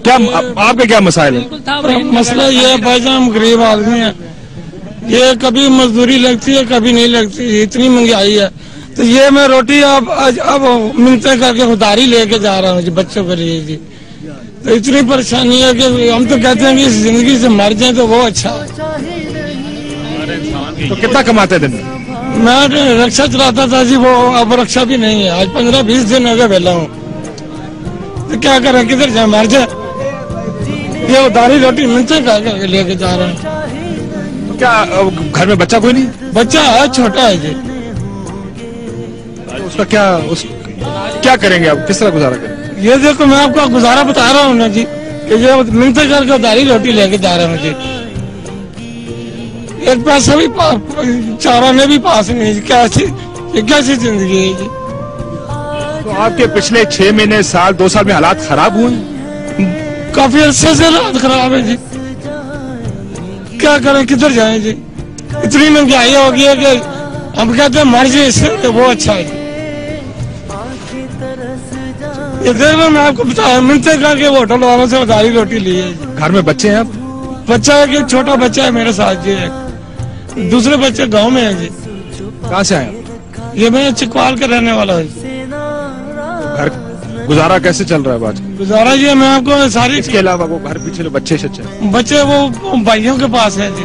क्या आपके क्या मसाइल है? मसला ये है भाईजान, हम गरीब आदमी हैं, ये कभी मजदूरी लगती है कभी नहीं लगती, इतनी महंगाई है। तो ये मैं रोटी अब मिलते करके उधारी लेके जा रहा हूँ जी बच्चों के लिए जी। तो इतनी परेशानी है कि हम तो कहते हैं कि इस जिंदगी से मर जाए तो वो अच्छा है। तो कितना कमाते दिन में? मैं रक्षा चलाता था जी, वो अब रक्षा भी नहीं है। आज 15-20 दिन हो गए वेला हूँ, तो क्या करें, किधर जाए, मर जाए। ये उधारी रोटी मिलते करके लेके जा रहा हूँ। तो क्या घर में बच्चा कोई नहीं? बच्चा है, छोटा है जी। तो उसका क्या करेंगे आप, किस तरह गुजारा करेंगे? ये देखो मैं आपको गुजारा बता रहा हूँ ना जी, कि ये मिलते करके उधारी रोटी लेके जा रहा हूँ जी। एक पैसा भी चारा में भी पास नहीं, कैसी जिंदगी है जी। तो आपके पिछले 6 महीने, साल, 2 साल में हालात खराब हुए? काफी अरसे से हालात खराब है जी, क्या करें, किधर जाएं जी। इतनी महंगाई हो गई है कि हम कहते हैं मर जाए इससे तो वो अच्छा है। ये देख लो, मैं आपको बताया, मिलते करके होटल वालों से उधारी रोटी ली है। घर में बच्चे हैं आप? बच्चा है कि छोटा बच्चा है मेरे साथ जी, दूसरे बच्चे गांव में है जी। कहाँ से आए? ये मैं चिकवाल का रहने वाला हूँ। घर गुजारा कैसे चल रहा है आज? गुजारा जी मैं आपको सारी, इसके अलावा वो घर पीछे बच्चे वो भाइयों के पास है जी।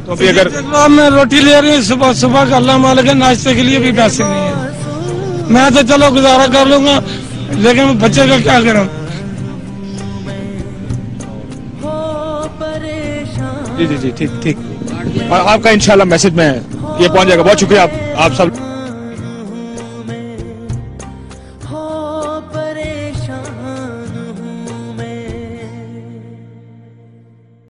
तो अभी अगर मैं रोटी ले रही हूँ सुबह सुबह का, अल्लाह मालिक है, नाश्ते के लिए भी पैसे नहीं है। मैं तो चलो गुजारा कर लूंगा, लेकिन बच्चे का क्या करूं। जी ठीक। और आपका इंशाल्लाह मैसेज में ये पहुंच जाएगा। बहुत शुक्रिया आप सब।